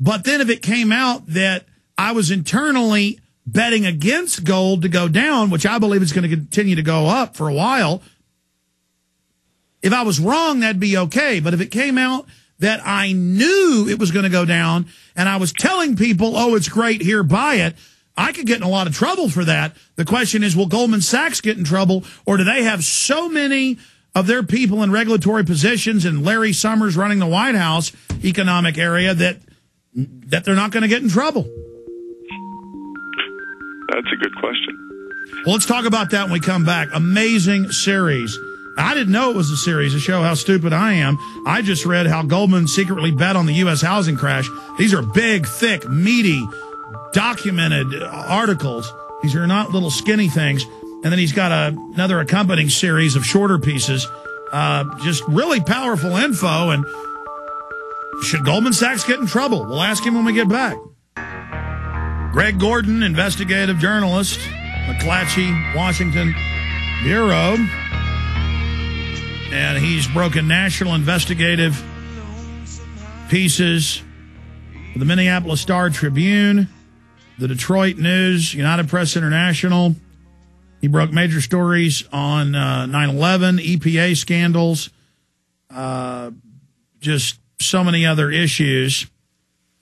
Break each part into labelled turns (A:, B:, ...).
A: But then if it came out that I was internally betting against gold to go down, which I believe is going to continue to go up for a while, if I was wrong, that'd be okay. But if it came out that I knew it was going to go down and I was telling people, oh, it's great, here, buy it, I could get in a lot of trouble for that. The question is, will Goldman Sachs get in trouble, or do they have so many of their people in regulatory positions and Larry Summers running the White House economic area that they're not going to get in trouble?
B: That's a good question.
A: Well, let's talk about that when we come back. Amazing series. I didn't know it was a series to show how stupid I am. I just read how Goldman secretly bet on the U.S. housing crash. These are big, thick, meaty, documented articles. These are not little skinny things. And then he's got another accompanying series of shorter pieces. Just really powerful info. And should Goldman Sachs get in trouble? We'll ask him when we get back. Greg Gordon, investigative journalist, McClatchy, Washington Bureau. And he's broken national investigative pieces for the Minneapolis Star-Tribune, the Detroit News, United Press International. He broke major stories on 9/11, EPA scandals, just so many other issues.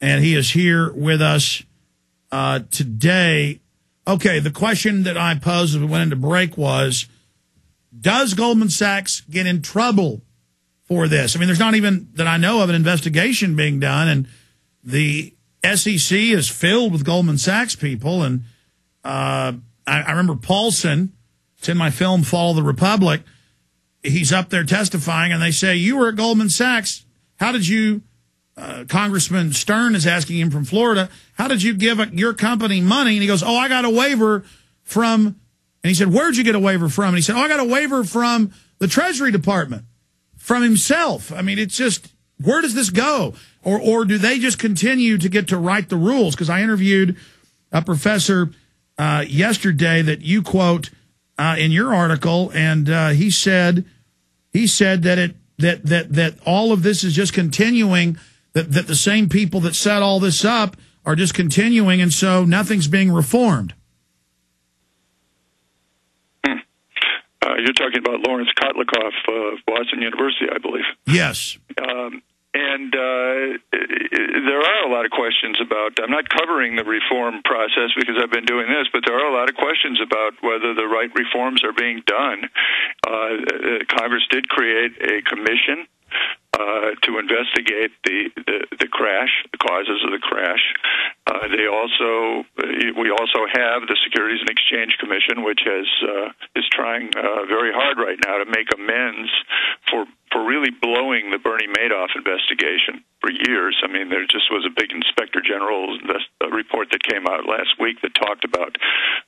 A: And he is here with us today. Okay, the question that I posed as we went into break was, does Goldman Sachs get in trouble for this? I mean, there's not even, that I know of, an investigation being done, and the SEC is filled with Goldman Sachs people. And I remember Paulson, it's in my film Fall of the Republic, he's up there testifying, and they say, you were at Goldman Sachs. How did you, Congressman Stern is asking him from Florida, how did you give your company money? And he goes, oh, I got a waiver from... And he said, where'd you get a waiver from? And he said, oh, I got a waiver from the Treasury Department, from himself. I mean, it's just, where does this go? Or do they just continue to get to write the rules? Because I interviewed a professor yesterday that you quote in your article, and he said that all of this is just continuing, that the same people that set all this up are just continuing, and so nothing's being reformed.
B: You're talking about Lawrence Kotlikoff of Boston University, I believe.
A: Yes.
B: And there are a lot of questions about, I'm not covering the reform process because I've been doing this, but there are a lot of questions about whether the right reforms are being done. Congress did create a commission to investigate the crash, the causes of the crash. We also have the Securities and Exchange Commission, which is trying very hard right now to make amends for really blowing the Bernie Madoff investigation for years. I mean, there just was a big Inspector General report that came out last week that talked about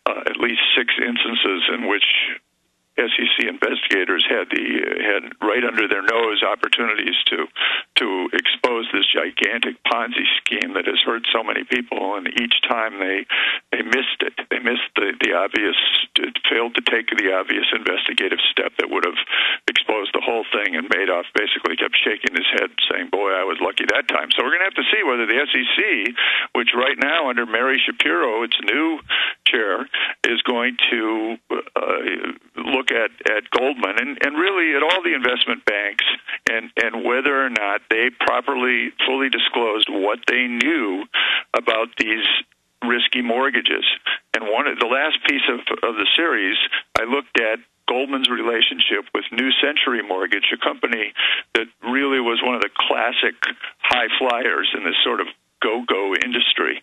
B: at least 6 instances in which SEC investigators had right under their nose opportunities to expose this gigantic Ponzi scheme that has hurt so many people, and each time they missed it. They missed the obvious, failed to take the obvious investigative step that would have exposed the whole thing, and Madoff basically kept shaking his head saying, boy, I was lucky that time. So we're going to have to see whether the SEC, which right now under Mary Shapiro, its new chair, is going to look at Goldman and really at all the investment banks and whether or not they properly, fully disclosed what they knew about these risky mortgages. And the last piece of the series, I looked at Goldman's relationship with New Century Mortgage, a company that really was one of the classic high flyers in this sort of go-go industry.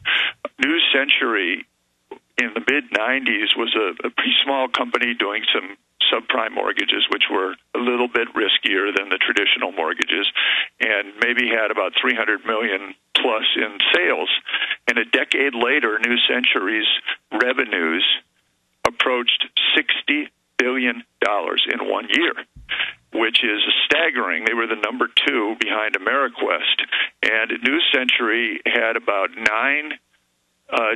B: New Century in the mid-'90s was a pretty small company doing some subprime mortgages, which were a little bit riskier than the traditional mortgages, and maybe had about $300 million plus in sales. And a decade later, New Century's revenues approached $60 billion in 1 year, which is staggering. They were the number 2 behind Ameriquest. And New Century had about 9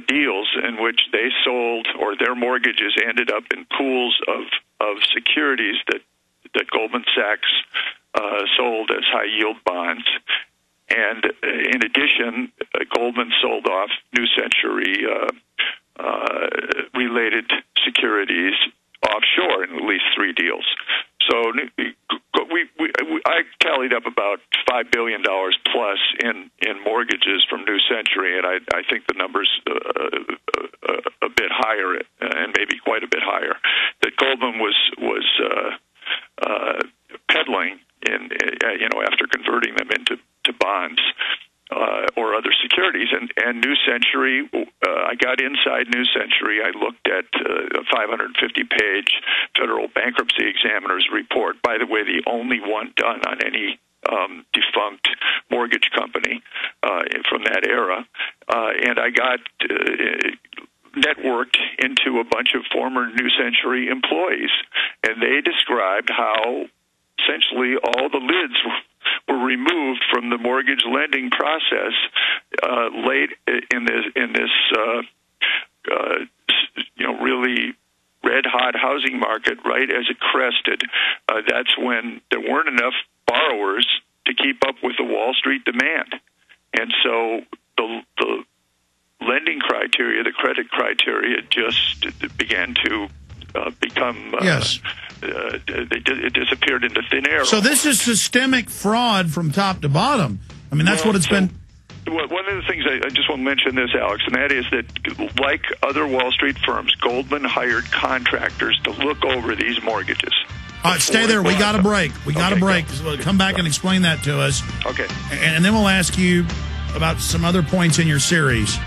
B: deals in which they sold, or their mortgages ended up in pools of securities that Goldman Sachs sold as high-yield bonds. And in addition, Goldman sold off New Century related securities offshore in at least 3 deals. So I tallied up about $5 billion plus in mortgages from New Century, and I think the number's a bit higher, and maybe quite a bit higher, that Goldman was peddling in after converting them into bonds or other securities. And New Century, I got inside New Century. I looked at a 550-page federal bankruptcy examiner's report, by the way, the only one done on any defunct mortgage company from that era. And I got networked into a bunch of former New Century employees, and they described how essentially all the lids were removed from the mortgage lending process late in this really red-hot housing market, right as it crested. That's when there weren't enough borrowers to keep up with the Wall Street demand. And so the lending criteria, the credit criteria, just began to become
A: yes.
B: It disappeared into thin air.
A: So this is systemic fraud from top to bottom. I mean, that's what it's been.
B: One of the things I just want to mention this, Alex, and that is that, like other Wall Street firms, Goldman hired contractors to look over these mortgages.
A: All right, stay there. We got a break. We got a break. So come back and explain that to us.
B: Okay.
A: And then we'll ask you about some other points in your series.